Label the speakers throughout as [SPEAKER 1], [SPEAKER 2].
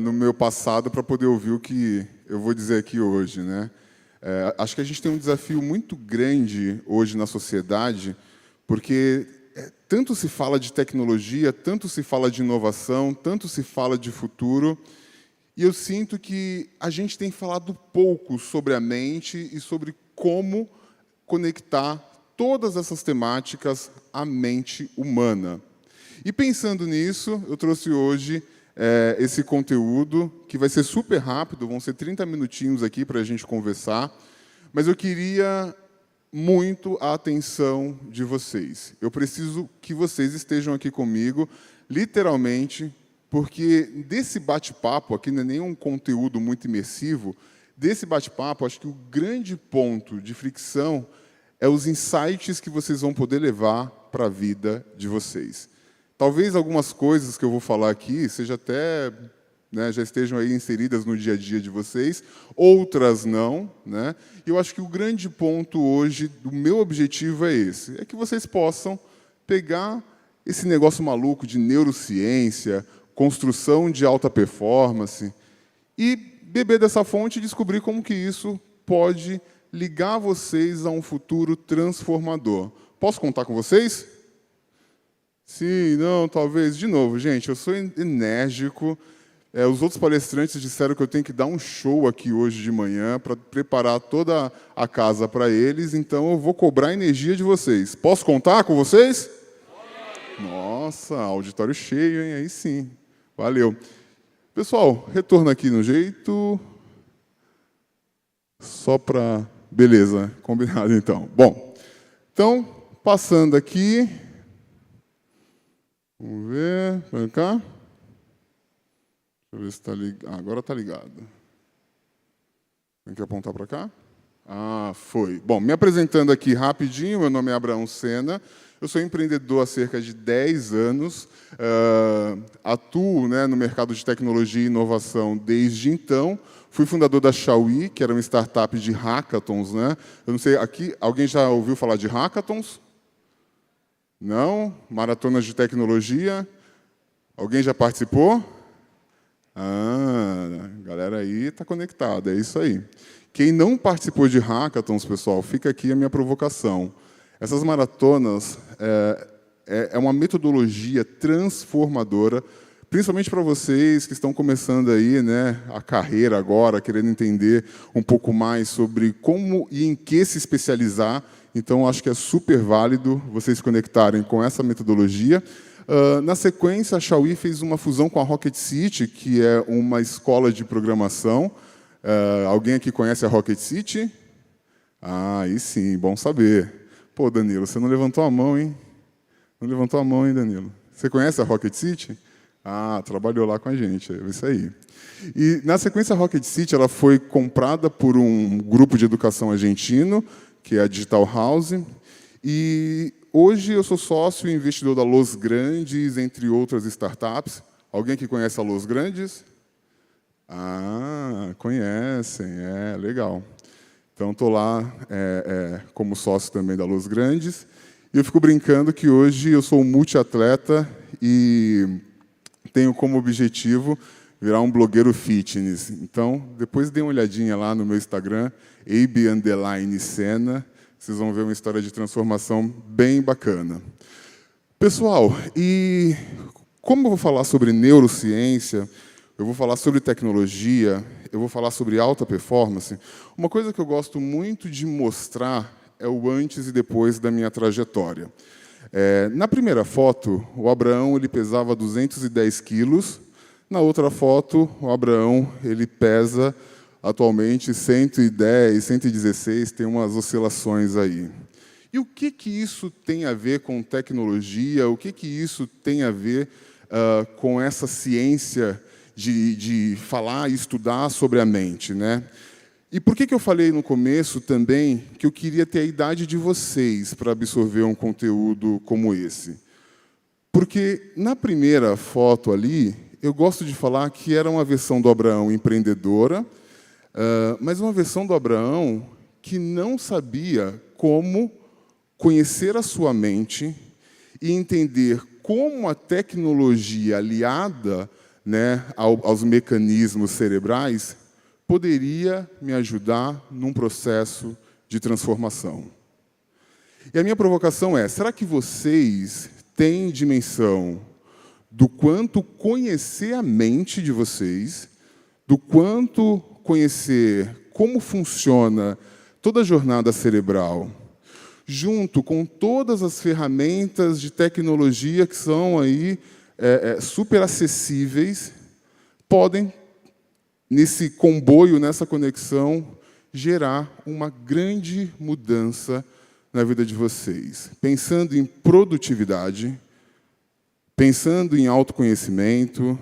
[SPEAKER 1] no meu passado para poder ouvir o que eu vou dizer aqui hoje, né? Acho que a gente tem um desafio muito grande hoje na sociedade, porque tanto se fala de tecnologia, tanto se fala de inovação, tanto se fala de futuro, e eu sinto que a gente tem falado pouco sobre a mente e sobre como conectar todas essas temáticas à mente humana. E pensando nisso, eu trouxe hoje esse conteúdo, que vai ser super rápido, vão ser 30 minutinhos aqui para a gente conversar, mas eu queria muito a atenção de vocês. Eu preciso que vocês estejam aqui comigo, literalmente, porque desse bate-papo, aqui não é nenhum conteúdo muito imersivo, desse bate-papo, acho que o grande ponto de fricção é os insights que vocês vão poder levar para a vida de vocês. Talvez algumas coisas que eu vou falar aqui seja até, já estejam aí inseridas no dia a dia de vocês, outras não, né? E eu acho que o grande ponto hoje do meu objetivo é esse, é que vocês possam pegar esse negócio maluco de neurociência, construção de alta performance e beber dessa fonte e descobrir como que isso pode ligar vocês a um futuro transformador. Posso contar com vocês? Sim, não, talvez. De novo, gente, eu sou enérgico. Os outros palestrantes disseram que eu tenho que dar um show aqui hoje de manhã para preparar toda a casa para eles, então eu vou cobrar a energia de vocês. Posso contar com vocês? Nossa, auditório cheio, hein? Aí sim. Valeu. Pessoal, retorno aqui no jeito. Só para... Beleza, combinado então. Bom, então, passando aqui... Vamos ver, para cá. Deixa eu ver se está ligado. Agora está ligado. Tem que apontar para cá? Ah, foi. Bom, me apresentando aqui rapidinho, meu nome é Abraão Sena, eu sou empreendedor há cerca de 10 anos, atuo no mercado de tecnologia e inovação desde então, fui fundador da Xiaoyi, que era uma startup de hackathons, né? Eu não sei, aqui, alguém já ouviu falar de hackathons? Não? Maratonas de tecnologia? Alguém já participou? Ah, a galera aí está conectada, é isso aí. Quem não participou de hackathons, pessoal, fica aqui a minha provocação. Essas maratonas é uma metodologia transformadora, principalmente para vocês que estão começando aí, a carreira agora, querendo entender um pouco mais sobre como e em que se especializar. Então, acho que é super válido vocês se conectarem com essa metodologia. Na sequência, a Xiaoyi fez uma fusão com a Rocket City, que é uma escola de programação. Alguém aqui conhece a Rocket City? Ah, aí sim, bom saber. Pô, Danilo, você não levantou a mão, hein? Não levantou a mão, hein, Danilo? Você conhece a Rocket City? Ah, trabalhou lá com a gente, é isso aí. E, na sequência, a Rocket City ela foi comprada por um grupo de educação argentino, que é a Digital House, e hoje eu sou sócio e investidor da Los Grandes, entre outras startups. Alguém que conhece a Los Grandes? Ah, conhecem, legal. Então, estou lá como sócio também da Los Grandes, e eu fico brincando que hoje eu sou um multiatleta e tenho como objetivo virar um blogueiro fitness. Então, depois dê uma olhadinha lá no meu Instagram, Abe_Sena, vocês vão ver uma história de transformação bem bacana. Pessoal, e como eu vou falar sobre neurociência, eu vou falar sobre tecnologia, eu vou falar sobre alta performance, uma coisa que eu gosto muito de mostrar é o antes e depois da minha trajetória. Na primeira foto, o Abraão ele pesava 210 quilos, na outra foto, o Abraão ele pesa atualmente 110, 116, tem umas oscilações aí. E o que isso tem a ver com tecnologia? O que isso tem a ver com essa ciência de falar e estudar sobre a mente, né? E por que eu falei no começo também que eu queria ter a idade de vocês para absorver um conteúdo como esse? Porque na primeira foto ali, eu gosto de falar que era uma versão do Abraão empreendedora, mas uma versão do Abraão que não sabia como conhecer a sua mente e entender como a tecnologia aliada né, aos mecanismos cerebrais, poderia me ajudar num processo de transformação. E a minha provocação é, será que vocês têm dimensão do quanto conhecer a mente de vocês, do quanto conhecer como funciona toda a jornada cerebral, junto com todas as ferramentas de tecnologia que são aí super acessíveis, podem, nesse comboio, nessa conexão, gerar uma grande mudança na vida de vocês. Pensando em produtividade, pensando em autoconhecimento,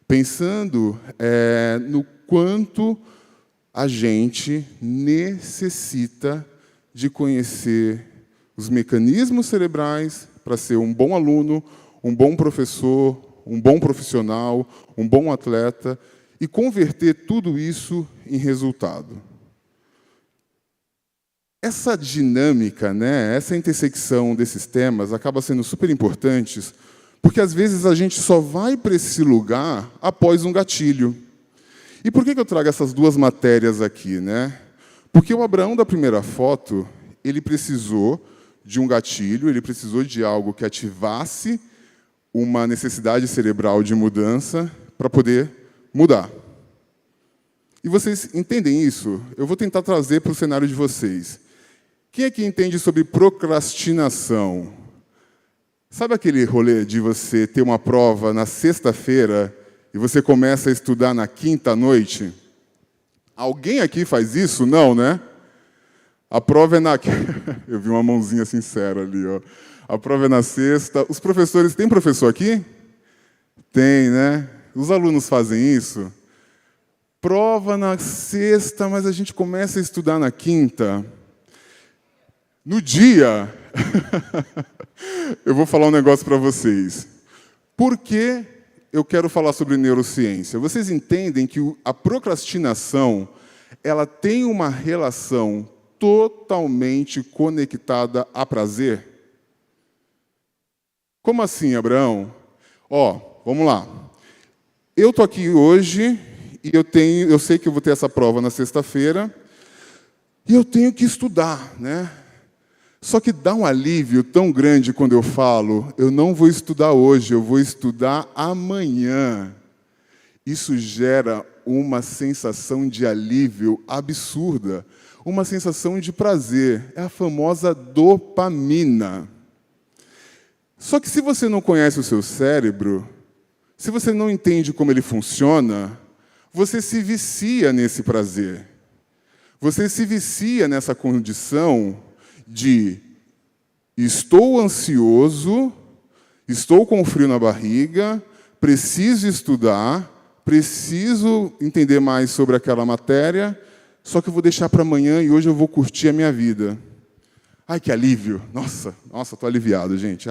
[SPEAKER 1] pensando no quanto a gente necessita de conhecer os mecanismos cerebrais para ser um bom aluno, um bom professor, um bom profissional, um bom atleta e converter tudo isso em resultado. Essa dinâmica, né, essa intersecção desses temas acaba sendo super importantes, porque às vezes a gente só vai para esse lugar após um gatilho. E por que eu trago essas duas matérias aqui, né? Porque o Abraão da primeira foto, ele precisou de um gatilho, ele precisou de algo que ativasse uma necessidade cerebral de mudança para poder mudar. E vocês entendem isso? Eu vou tentar trazer para o cenário de vocês. Quem aqui entende sobre procrastinação? Sabe aquele rolê de você ter uma prova na sexta-feira e você começa a estudar na quinta à noite? Alguém aqui faz isso? Não, né? A prova é na... Eu vi uma mãozinha sincera ali, ó. A prova é na sexta. Os professores... Tem professor aqui? Tem, né? Os alunos fazem isso? Prova na sexta, mas a gente começa a estudar na quinta. No dia... Eu vou falar um negócio para vocês. Por que eu quero falar sobre neurociência? Vocês entendem que a procrastinação ela tem uma relação totalmente conectada a prazer? Como assim, Abraão? Ó, vamos lá. Eu estou aqui hoje e eu sei que eu vou ter essa prova na sexta-feira e eu tenho que estudar, né? Só que dá um alívio tão grande quando eu falo, eu não vou estudar hoje, eu vou estudar amanhã. Isso gera uma sensação de alívio absurda, uma sensação de prazer. É a famosa dopamina. Só que se você não conhece o seu cérebro, se você não entende como ele funciona, você se vicia nesse prazer. Você se vicia nessa condição de estou ansioso, estou com frio na barriga, preciso estudar, preciso entender mais sobre aquela matéria, só que eu vou deixar para amanhã e hoje eu vou curtir a minha vida. Ai, que alívio! Nossa, estou aliviado, gente.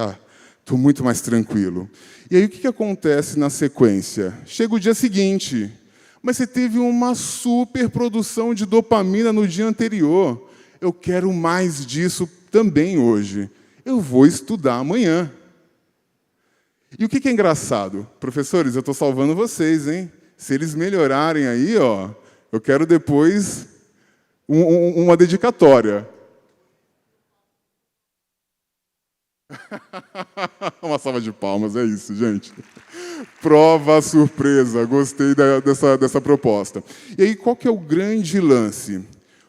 [SPEAKER 1] Estou muito mais tranquilo. E aí, o que acontece na sequência? Chega o dia seguinte, mas você teve uma superprodução de dopamina no dia anterior. Eu quero mais disso também hoje. Eu vou estudar amanhã. E o que é engraçado? Professores, eu estou salvando vocês, hein? Se eles melhorarem aí, ó, eu quero depois uma dedicatória. Uma salva de palmas, é isso, gente. Prova surpresa, gostei dessa proposta. E aí, qual que é o grande lance?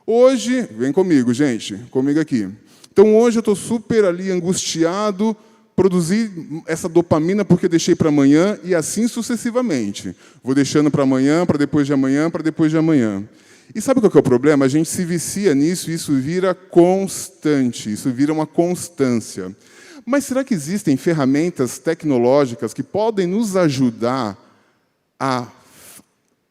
[SPEAKER 1] Hoje, vem comigo, gente, comigo aqui. Então, hoje eu estou super ali angustiado, produzi essa dopamina porque deixei para amanhã e assim sucessivamente. Vou deixando para amanhã, para depois de amanhã, para depois de amanhã. E sabe qual que é o problema? A gente se vicia nisso e isso vira constante, isso vira uma constância. Mas será que existem ferramentas tecnológicas que podem nos ajudar a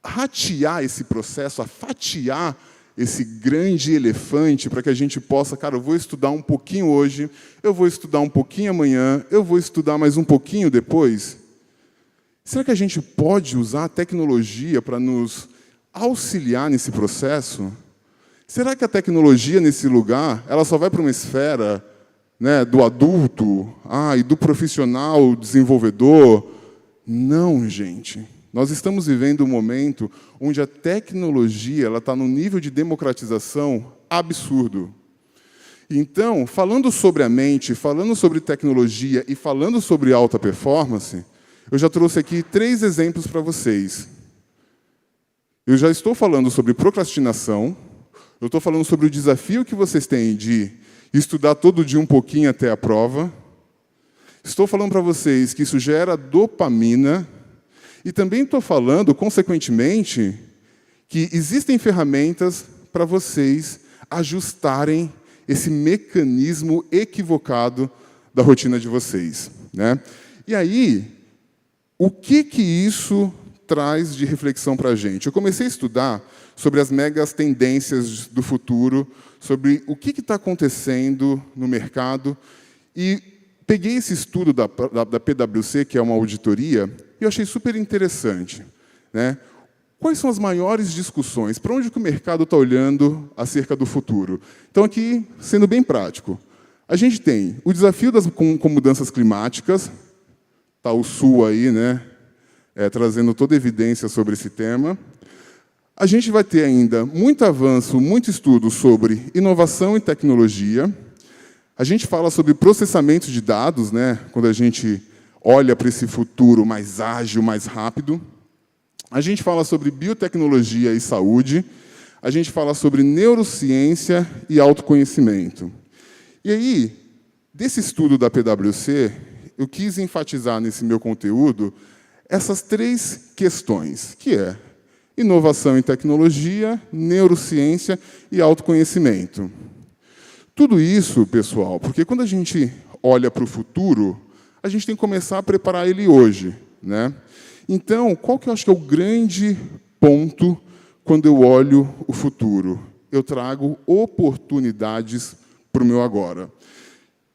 [SPEAKER 1] ratear esse processo, a fatiar esse grande elefante para que a gente possa, cara, eu vou estudar um pouquinho hoje, eu vou estudar um pouquinho amanhã, eu vou estudar mais um pouquinho depois? Será que a gente pode usar a tecnologia para nos auxiliar nesse processo? Será que a tecnologia nesse lugar, ela só vai para uma esfera, né, do adulto, e do profissional desenvolvedor? Não, gente. nós estamos vivendo um momento onde a tecnologia está num nível de democratização absurdo. Então, falando sobre a mente, falando sobre tecnologia e falando sobre alta performance, eu já trouxe aqui 3 exemplos para vocês. Eu já estou falando sobre procrastinação, eu estou falando sobre o desafio que vocês têm de estudar todo dia um pouquinho até a prova. Estou falando para vocês que isso gera dopamina. E também estou falando, consequentemente, que existem ferramentas para vocês ajustarem esse mecanismo equivocado da rotina de vocês, né? E aí, o que isso traz de reflexão para a gente? Eu comecei a estudar sobre as megas tendências do futuro, sobre o que está acontecendo no mercado, e peguei esse estudo da PwC, que é uma auditoria, e eu achei super interessante, né? Quais são as maiores discussões? Para onde que o mercado está olhando acerca do futuro? Então, aqui, sendo bem prático, a gente tem o desafio com mudanças climáticas, está o Sul aí, né? Trazendo toda a evidência sobre esse tema. A gente vai ter ainda muito avanço, muito estudo sobre inovação e tecnologia. A gente fala sobre processamento de dados, né? Quando a gente olha para esse futuro mais ágil, mais rápido. A gente fala sobre biotecnologia e saúde. A gente fala sobre neurociência e autoconhecimento. E aí, desse estudo da PwC, eu quis enfatizar nesse meu conteúdo essas 3 questões, que é inovação em tecnologia, neurociência e autoconhecimento. Tudo isso, pessoal, porque quando a gente olha para o futuro, a gente tem que começar a preparar ele hoje, né? Então, qual que eu acho que é o grande ponto quando eu olho o futuro? Eu trago oportunidades para o meu agora.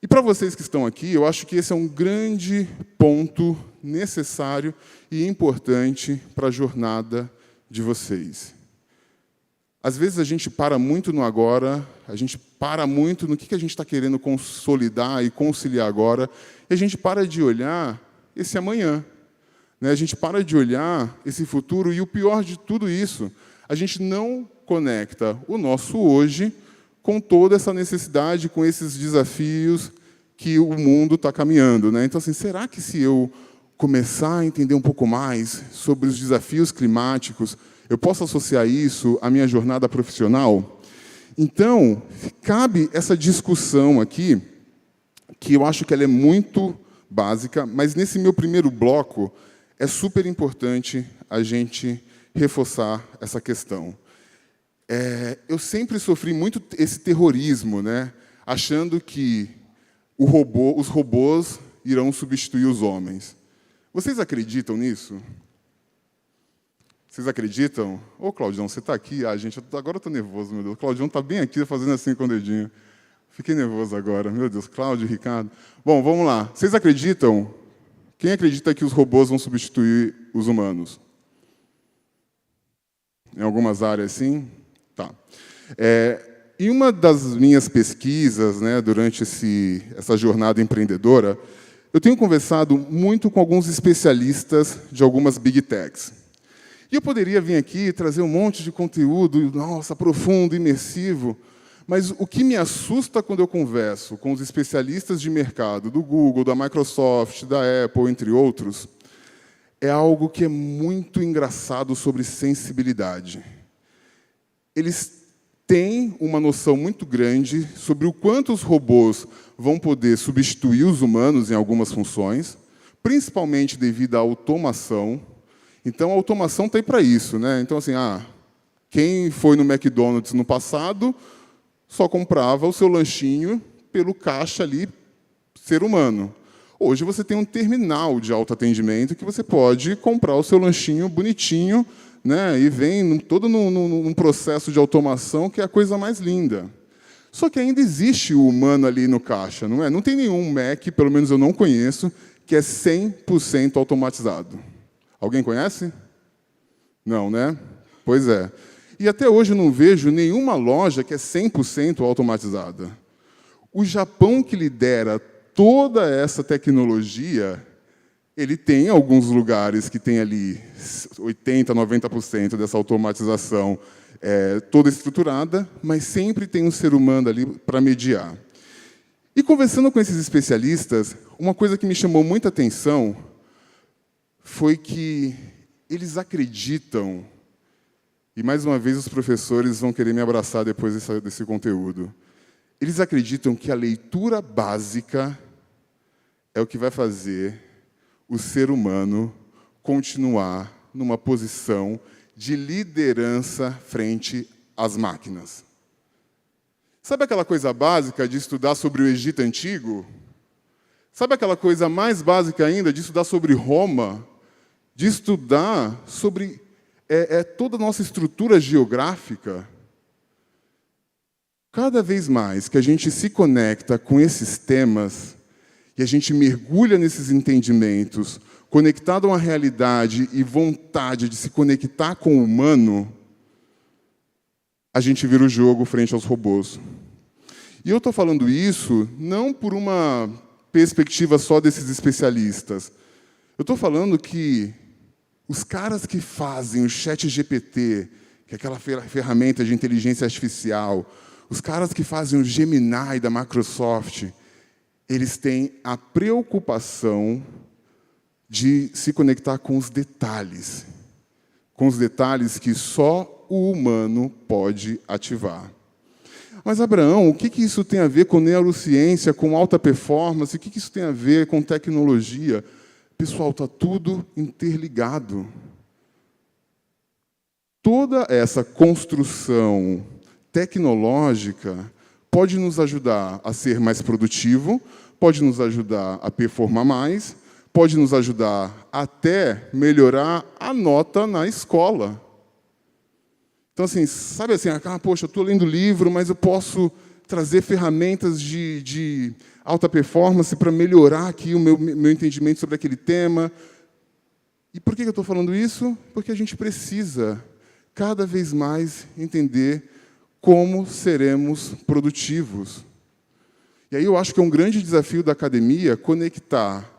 [SPEAKER 1] E para vocês que estão aqui, eu acho que esse é um grande ponto necessário e importante para a jornada de vocês. Às vezes a gente para muito no agora, a gente para muito no que a gente está querendo consolidar e conciliar agora, e a gente para de olhar esse amanhã, né? A gente para de olhar esse futuro, e o pior de tudo isso, a gente não conecta o nosso hoje com toda essa necessidade, com esses desafios que o mundo está caminhando, né? Então, assim, será que se eu começar a entender um pouco mais sobre os desafios climáticos, eu posso associar isso à minha jornada profissional? Então, cabe essa discussão aqui, que eu acho que ela é muito básica, mas nesse meu primeiro bloco é super importante a gente reforçar essa questão. Eu sempre sofri muito esse terrorismo, né? Achando que os robôs irão substituir os homens. Vocês acreditam nisso? Vocês acreditam? Ô, Claudião, você está aqui? Ah, gente, agora eu estou nervoso, meu Deus. O Claudião está bem aqui, fazendo assim com o dedinho. Fiquei nervoso agora, meu Deus. Cláudio, Ricardo. Bom, vamos lá. Vocês acreditam? Quem acredita que os robôs vão substituir os humanos? Em algumas áreas, sim? Tá. Em uma das minhas pesquisas, né, durante essa jornada empreendedora, eu tenho conversado muito com alguns especialistas de algumas Big Techs. E eu poderia vir aqui e trazer um monte de conteúdo, nossa, profundo, imersivo, mas o que me assusta quando eu converso com os especialistas de mercado do Google, da Microsoft, da Apple, entre outros, é algo que é muito engraçado sobre sensibilidade. Eles têm uma noção muito grande sobre o quanto os robôs vão poder substituir os humanos em algumas funções, principalmente devido à automação. Então, a automação está aí para isso, né? Então, assim, quem foi no McDonald's no passado só comprava o seu lanchinho pelo caixa ali, ser humano. Hoje você tem um terminal de autoatendimento que você pode comprar o seu lanchinho bonitinho, né? E vem todo num processo de automação que é a coisa mais linda. Só que ainda existe o humano ali no caixa, não é? Não tem nenhum Mac, pelo menos eu não conheço, que é 100% automatizado. Alguém conhece? Não, né? Pois é. E até hoje eu não vejo nenhuma loja que é 100% automatizada. O Japão, que lidera toda essa tecnologia, Ele tem alguns lugares que tem ali 80%, 90% dessa automatização toda estruturada, mas sempre tem um ser humano ali para mediar. E conversando com esses especialistas, uma coisa que me chamou muita atenção foi que eles acreditam, e mais uma vez os professores vão querer me abraçar depois desse conteúdo, eles acreditam que a leitura básica é o que vai fazer o ser humano continuar numa posição de liderança frente às máquinas. Sabe aquela coisa básica de estudar sobre o Egito Antigo? Sabe aquela coisa mais básica ainda de estudar sobre Roma? De estudar sobre toda a nossa estrutura geográfica? Cada vez mais que a gente se conecta com esses temas e a gente mergulha nesses entendimentos, conectado a uma realidade e vontade de se conectar com o humano, a gente vira o jogo frente aos robôs. E eu estou falando isso não por uma perspectiva só desses especialistas. Eu estou falando que os caras que fazem o ChatGPT, que é aquela ferramenta de inteligência artificial, os caras que fazem o Gemini da Microsoft, eles têm a preocupação de se conectar com os detalhes que só o humano pode ativar. Mas, Abraão, o que isso tem a ver com neurociência, com alta performance? O que isso tem a ver com tecnologia? Pessoal, está tudo interligado. Toda essa construção tecnológica pode nos ajudar a ser mais produtivo, pode nos ajudar a performar mais, pode nos ajudar até melhorar a nota na escola. Então, assim, sabe assim, poxa, eu estou lendo livro, mas eu posso trazer ferramentas de alta performance para melhorar aqui o meu entendimento sobre aquele tema. E por que eu estou falando isso? Porque a gente precisa, cada vez mais, entender como seremos produtivos. E aí eu acho que é um grande desafio da academia conectar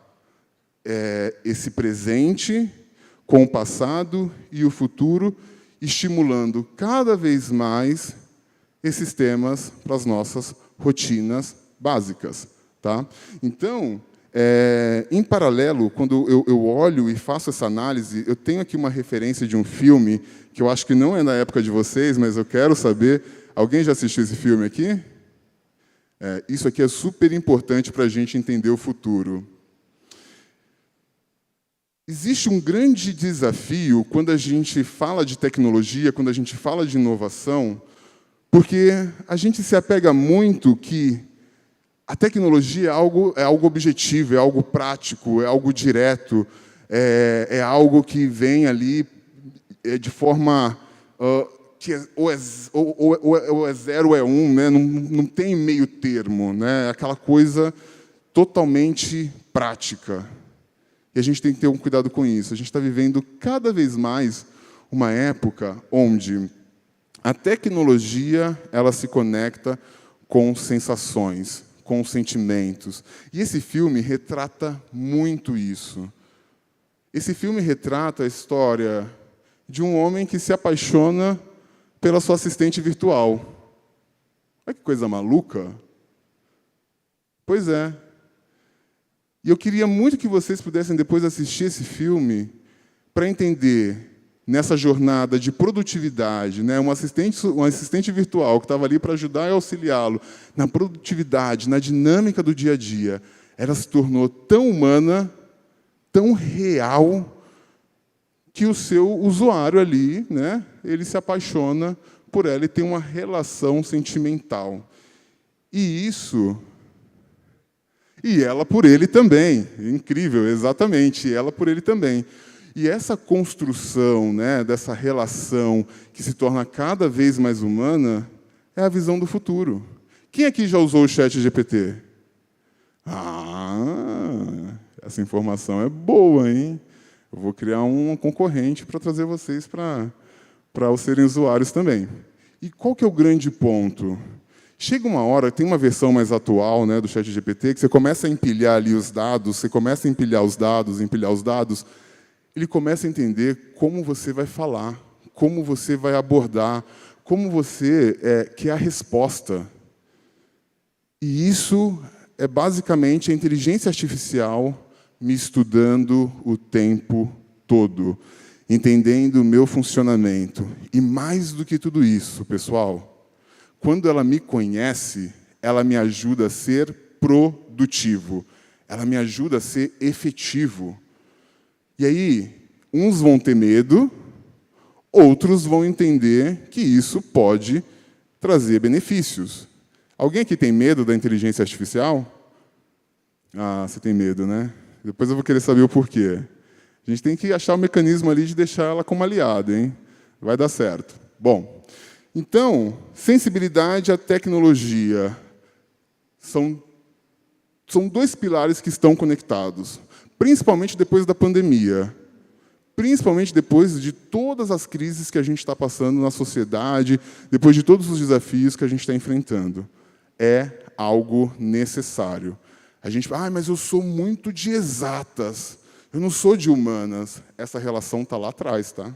[SPEAKER 1] esse presente com o passado e o futuro, estimulando cada vez mais esses temas para as nossas rotinas básicas. Tá? Então, em paralelo, quando eu olho e faço essa análise, eu tenho aqui uma referência de um filme que eu acho que não é da época de vocês, mas eu quero saber. Alguém já assistiu esse filme aqui? Isso aqui é super importante para a gente entender o futuro. Existe um grande desafio quando a gente fala de tecnologia, quando a gente fala de inovação, porque a gente se apega muito que a tecnologia é algo objetivo, é algo prático, é algo direto, é algo que vem ali de forma que ou é zero ou é um, né? Não tem meio termo, né? É aquela coisa totalmente prática. E a gente tem que ter um cuidado com isso. A gente está vivendo cada vez mais uma época onde a tecnologia ela se conecta com sensações, com sentimentos. E esse filme retrata muito isso. Esse filme retrata a história de um homem que se apaixona pela sua assistente virtual. Olha que coisa maluca. Pois é. E eu queria muito que vocês pudessem depois assistir esse filme para entender, nessa jornada de produtividade, né, um assistente virtual que estava ali para ajudar e auxiliá-lo na produtividade, na dinâmica do dia a dia, ela se tornou tão humana, tão real, que o seu usuário ali, né, ele se apaixona por ela e tem uma relação sentimental. E ela por ele também. Incrível, exatamente, ela por ele também. E essa construção, né, dessa relação que se torna cada vez mais humana é a visão do futuro. Quem aqui já usou o ChatGPT? Essa informação é boa, hein? Eu vou criar um concorrente para trazer vocês para serem usuários também. E qual que é o grande ponto? Chega uma hora, tem uma versão mais atual, né, do ChatGPT, que você começa a empilhar ali os dados, você começa a empilhar os dados, ele começa a entender como você vai falar, como você vai abordar, como você quer a resposta. E isso é basicamente a inteligência artificial me estudando o tempo todo, entendendo o meu funcionamento. E mais do que tudo isso, pessoal, quando ela me conhece, ela me ajuda a ser produtivo. Ela me ajuda a ser efetivo. E aí, uns vão ter medo, outros vão entender que isso pode trazer benefícios. Alguém aqui tem medo da inteligência artificial? Ah, você tem medo, né? Depois eu vou querer saber o porquê. A gente tem que achar o mecanismo ali de deixar ela como aliada, hein? Vai dar certo. Bom, então, sensibilidade à tecnologia são dois pilares que estão conectados, principalmente depois da pandemia, principalmente depois de todas as crises que a gente está passando na sociedade, depois de todos os desafios que a gente está enfrentando. É algo necessário. A gente fala, mas eu sou muito de exatas, eu não sou de humanas. Essa relação está lá atrás, tá?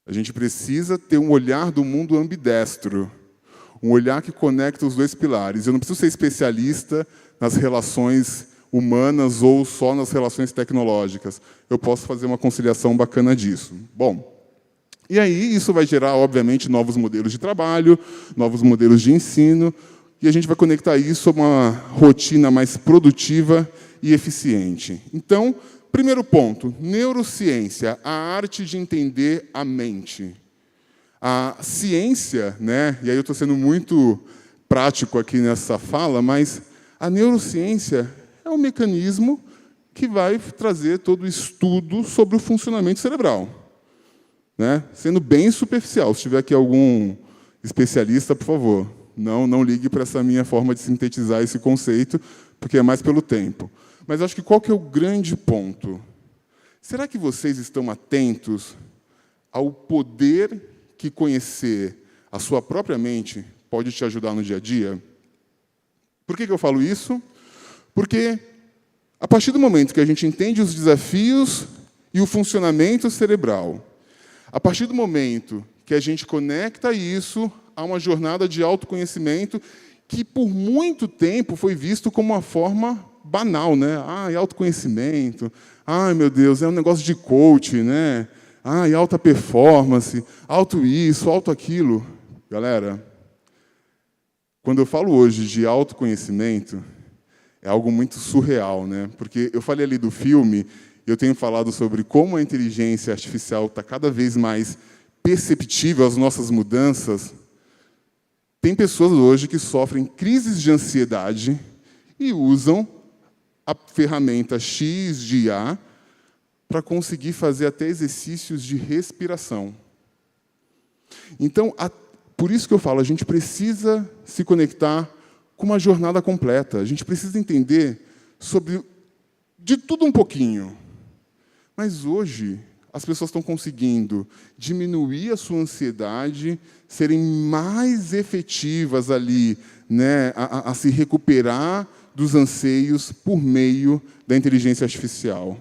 [SPEAKER 1] A gente precisa ter um olhar do mundo ambidestro, um olhar que conecta os dois pilares. Eu não preciso ser especialista nas relações humanas ou só nas relações tecnológicas. Eu posso fazer uma conciliação bacana disso. Bom, e aí isso vai gerar, obviamente, novos modelos de trabalho, novos modelos de ensino, e a gente vai conectar isso a uma rotina mais produtiva e eficiente. Então, primeiro ponto, neurociência, a arte de entender a mente. A ciência, né, e aí eu estou sendo muito prático aqui nessa fala, mas a neurociência é um mecanismo que vai trazer todo o estudo sobre o funcionamento cerebral. Né? Sendo bem superficial. Se tiver aqui algum especialista, por favor, não ligue para essa minha forma de sintetizar esse conceito, porque é mais pelo tempo. Mas acho que qual que é o grande ponto? Será que vocês estão atentos ao poder que conhecer a sua própria mente pode te ajudar no dia a dia? Por que eu falo isso? Porque, a partir do momento que a gente entende os desafios e o funcionamento cerebral, a partir do momento que a gente conecta isso a uma jornada de autoconhecimento que, por muito tempo, foi visto como uma forma banal, né? Ah, autoconhecimento. Ai, meu Deus, é um negócio de coach, né? Ah, alta performance, alto isso, alto aquilo. Galera, quando eu falo hoje de autoconhecimento, é algo muito surreal, né? Porque eu falei ali do filme, eu tenho falado sobre como a inteligência artificial está cada vez mais perceptível às nossas mudanças. Tem pessoas hoje que sofrem crises de ansiedade e usam a ferramenta X de IA para conseguir fazer até exercícios de respiração. Então, por isso que eu falo, a gente precisa se conectar com uma jornada completa. A gente precisa entender sobre de tudo um pouquinho. Mas hoje, as pessoas estão conseguindo diminuir a sua ansiedade, serem mais efetivas ali, né, a se recuperar dos anseios por meio da inteligência artificial.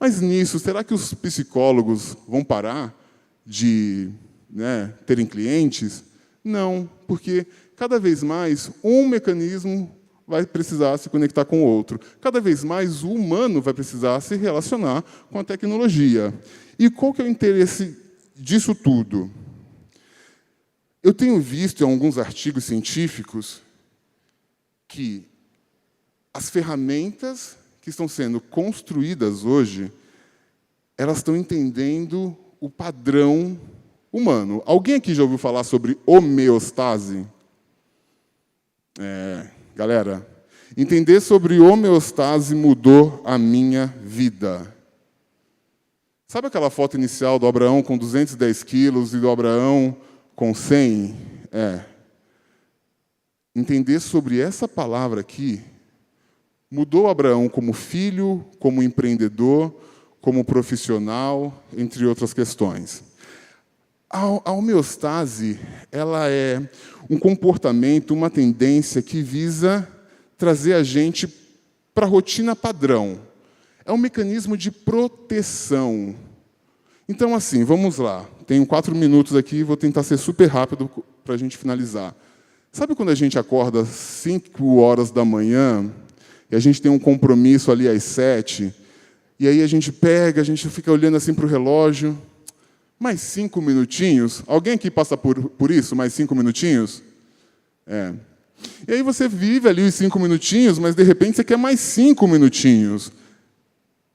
[SPEAKER 1] Mas nisso, será que os psicólogos vão parar de, né, terem clientes? Não, porque cada vez mais um mecanismo vai precisar se conectar com o outro. Cada vez mais o humano vai precisar se relacionar com a tecnologia. E qual que é o interesse disso tudo? Eu tenho visto em alguns artigos científicos que as ferramentas que estão sendo construídas hoje, elas estão entendendo o padrão humano. Alguém aqui já ouviu falar sobre homeostase? Galera, entender sobre homeostase mudou a minha vida. Sabe aquela foto inicial do Abraão com 210 quilos e do Abraão com 100? Entender sobre essa palavra aqui mudou Abraão como filho, como empreendedor, como profissional, entre outras questões. A homeostase, ela é um comportamento, uma tendência que visa trazer a gente para a rotina padrão. É um mecanismo de proteção. Então, assim, vamos lá. Tenho 4 minutos aqui, vou tentar ser super rápido para a gente finalizar. Sabe quando a gente acorda às 5 horas da manhã e a gente tem um compromisso ali às 7, e aí a gente fica olhando assim para o relógio, mais 5 minutinhos? Alguém aqui passa por isso, mais 5 minutinhos? É. E aí você vive ali os 5 minutinhos, mas de repente você quer mais 5 minutinhos.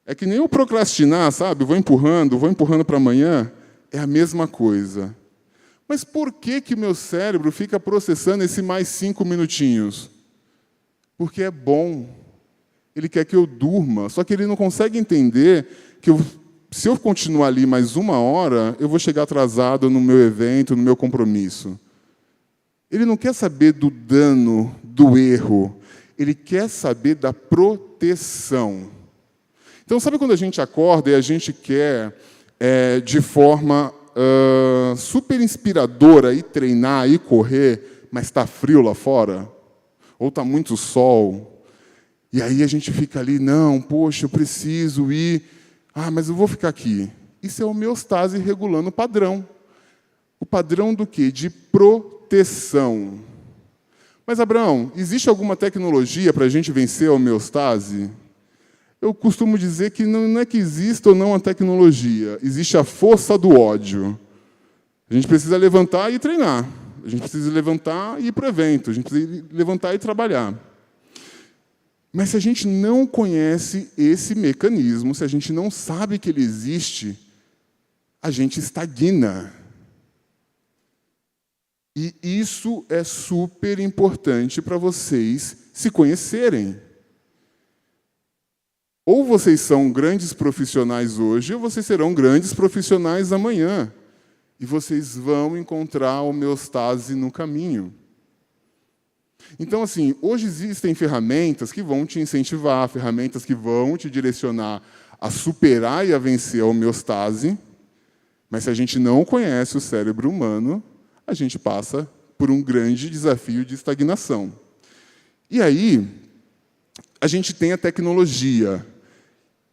[SPEAKER 1] É que nem o procrastinar, sabe? Vou empurrando para amanhã. É a mesma coisa. Mas por que o meu cérebro fica processando esse mais 5 minutinhos? Porque é bom. Ele quer que eu durma. Só que ele não consegue entender que se eu continuar ali mais 1 hora, eu vou chegar atrasado no meu evento, no meu compromisso. Ele não quer saber do dano, do erro. Ele quer saber da proteção. Então, sabe quando a gente acorda e a gente quer, de forma super inspiradora, ir treinar, ir correr, mas está frio lá fora? Ou está muito sol? E aí a gente fica ali, não, poxa, eu preciso ir... Ah, mas eu vou ficar aqui. Isso é homeostase regulando o padrão. O padrão do quê? De proteção. Mas, Abraão, existe alguma tecnologia para a gente vencer a homeostase? Eu costumo dizer que não é que exista ou não a tecnologia. Existe a força do ódio. A gente precisa levantar e treinar. A gente precisa levantar e ir para o evento. A gente precisa levantar e trabalhar. Mas se a gente não conhece esse mecanismo, se a gente não sabe que ele existe, a gente estagna. E isso é super importante para vocês se conhecerem. Ou vocês são grandes profissionais hoje, ou vocês serão grandes profissionais amanhã. E vocês vão encontrar a homeostase no caminho. Então, assim, hoje existem ferramentas que vão te incentivar, ferramentas que vão te direcionar a superar e a vencer a homeostase, mas se a gente não conhece o cérebro humano, a gente passa por um grande desafio de estagnação. E aí, a gente tem a tecnologia,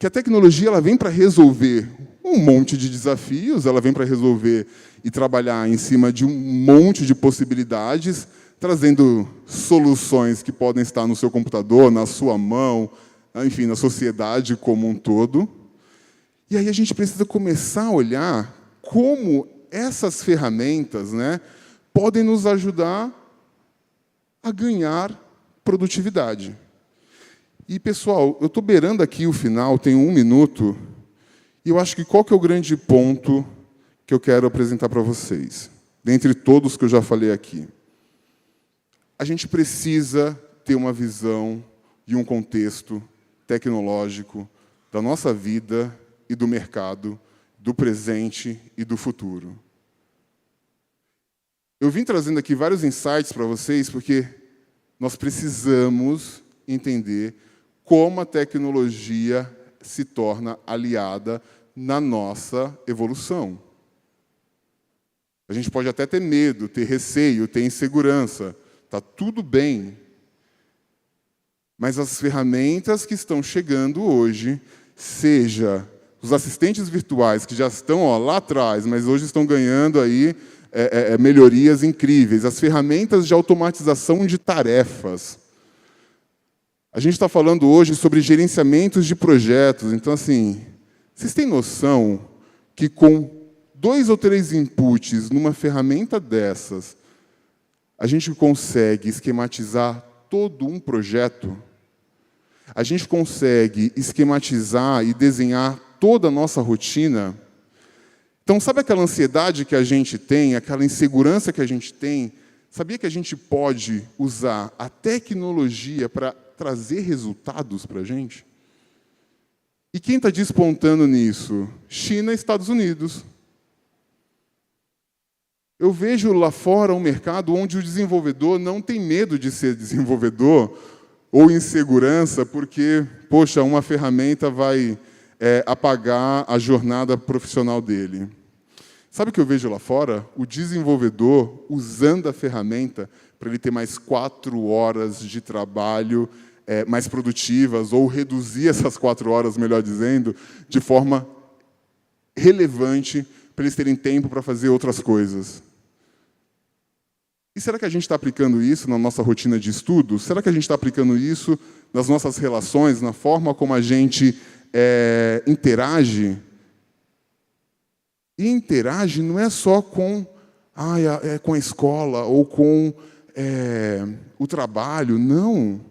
[SPEAKER 1] que a tecnologia ela vem para resolver um monte de desafios, ela vem para resolver e trabalhar em cima de um monte de possibilidades, trazendo soluções que podem estar no seu computador, na sua mão, enfim, na sociedade como um todo. E aí a gente precisa começar a olhar como essas ferramentas, né, podem nos ajudar a ganhar produtividade. E, pessoal, eu estou beirando aqui o final, tenho 1 minuto, e eu acho que qual que é o grande ponto que eu quero apresentar para vocês, dentre todos que eu já falei aqui. A gente precisa ter uma visão e um contexto tecnológico da nossa vida e do mercado, do presente e do futuro. Eu vim trazendo aqui vários insights para vocês, porque nós precisamos entender como a tecnologia se torna aliada na nossa evolução. A gente pode até ter medo, ter receio, ter insegurança. Está tudo bem. Mas as ferramentas que estão chegando hoje, seja os assistentes virtuais, que já estão lá atrás, mas hoje estão ganhando aí, melhorias incríveis, as ferramentas de automatização de tarefas. A gente está falando hoje sobre gerenciamentos de projetos. Então, assim, vocês têm noção que com 2 ou 3 inputs numa ferramenta dessas, a gente consegue esquematizar todo um projeto? A gente consegue esquematizar e desenhar toda a nossa rotina? Então, sabe aquela ansiedade que a gente tem, aquela insegurança que a gente tem? Sabia que a gente pode usar a tecnologia para trazer resultados para a gente? E quem está despontando nisso? China e Estados Unidos. Eu vejo lá fora um mercado onde o desenvolvedor não tem medo de ser desenvolvedor ou insegurança, porque, poxa, uma ferramenta vai apagar a jornada profissional dele. Sabe o que eu vejo lá fora? O desenvolvedor usando a ferramenta para ele ter mais 4 horas de trabalho mais produtivas, ou reduzir essas 4 horas, melhor dizendo, de forma relevante, para eles terem tempo para fazer outras coisas. E será que a gente está aplicando isso na nossa rotina de estudo? Será que a gente está aplicando isso nas nossas relações, na forma como a gente interage? E interage não é só com a escola ou com o trabalho, não.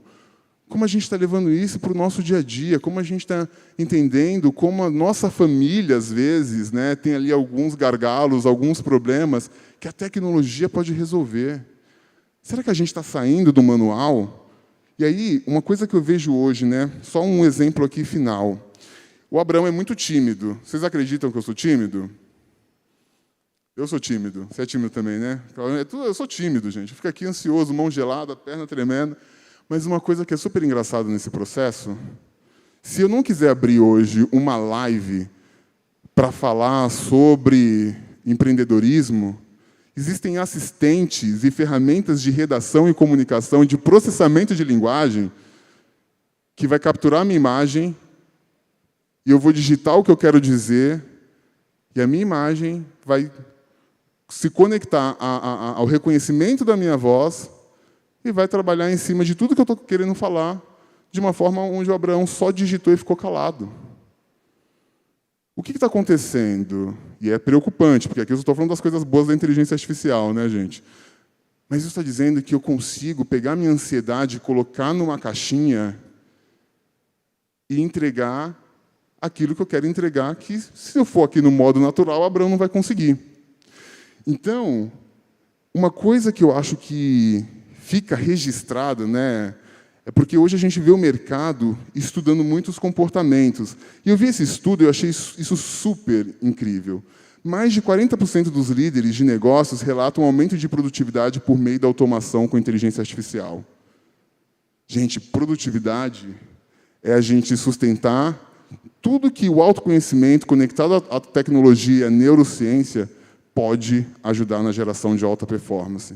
[SPEAKER 1] Como a gente está levando isso para o nosso dia a dia, como a gente está entendendo como a nossa família, às vezes, tem ali alguns gargalos, alguns problemas que a tecnologia pode resolver. Será que a gente está saindo do manual? E aí, uma coisa que eu vejo hoje, só um exemplo aqui final. O Abraão é muito tímido. Vocês acreditam que eu sou tímido? Eu sou tímido. Você é tímido também, né? Eu sou tímido, gente. Fico aqui ansioso, mão gelada, perna tremendo. Mas uma coisa que é super engraçada nesse processo, se eu não quiser abrir hoje uma live para falar sobre empreendedorismo, existem assistentes e ferramentas de redação e comunicação, de processamento de linguagem, que vai capturar a minha imagem, e eu vou digitar o que eu quero dizer, e a minha imagem vai se conectar ao reconhecimento da minha voz, e vai trabalhar em cima de tudo que eu estou querendo falar, de uma forma onde o Abraão só digitou e ficou calado. O que está acontecendo? E é preocupante, porque aqui eu estou falando das coisas boas da inteligência artificial, gente? Mas isso está dizendo que eu consigo pegar minha ansiedade, colocar numa caixinha e entregar aquilo que eu quero entregar, que, se eu for aqui no modo natural, o Abraão não vai conseguir. Então, uma coisa que eu acho que fica registrado, é porque hoje a gente vê o mercado estudando muitos comportamentos. E eu vi esse estudo e eu achei isso super incrível. Mais de 40% dos líderes de negócios relatam um aumento de produtividade por meio da automação com inteligência artificial. Gente, produtividade é a gente sustentar tudo que o autoconhecimento conectado à tecnologia, à neurociência, pode ajudar na geração de alta performance.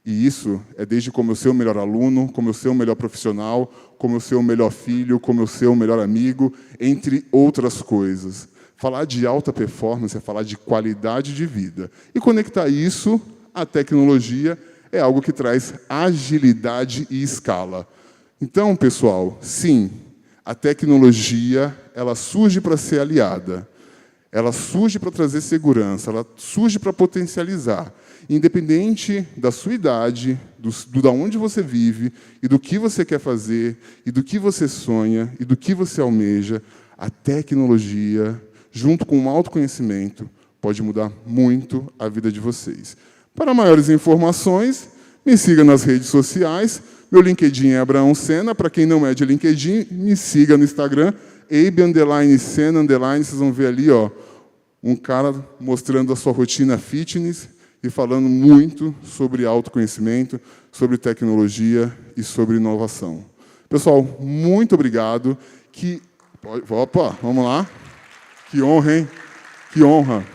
[SPEAKER 1] E isso é desde como eu ser o melhor aluno, como eu ser o melhor profissional, como eu ser o melhor filho, como eu ser o melhor amigo, entre outras coisas. Falar de alta performance é falar de qualidade de vida. E conectar isso à tecnologia é algo que traz agilidade e escala. Então, pessoal, sim, a tecnologia ela surge para ser aliada. Ela surge para trazer segurança, ela surge para potencializar. Independente da sua idade, da onde você vive, e do que você quer fazer, e do que você sonha, e do que você almeja, a tecnologia, junto com o autoconhecimento, pode mudar muito a vida de vocês. Para maiores informações, me siga nas redes sociais. Meu LinkedIn é Abraão Sena. Para quem não é de LinkedIn, me siga no Instagram, Abe_Sena_. Vocês vão ver ali, um cara mostrando a sua rotina fitness e falando muito sobre autoconhecimento, sobre tecnologia e sobre inovação. Pessoal, muito obrigado. Opa, vamos lá. Que honra, hein? Que honra.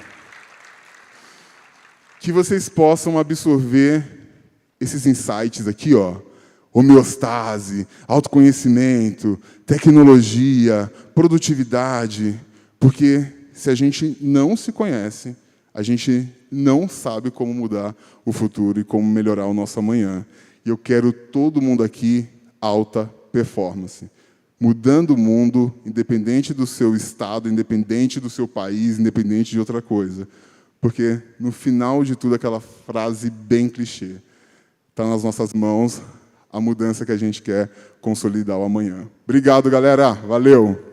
[SPEAKER 1] Que vocês possam absorver esses insights aqui, homeostase, autoconhecimento, tecnologia, produtividade, porque se a gente não se conhece, a gente não sabe como mudar o futuro e como melhorar o nosso amanhã. E eu quero todo mundo aqui alta performance. Mudando o mundo, independente do seu estado, independente do seu país, independente de outra coisa. Porque, no final de tudo, aquela frase bem clichê. Está nas nossas mãos a mudança que a gente quer consolidar o amanhã. Obrigado, galera. Valeu!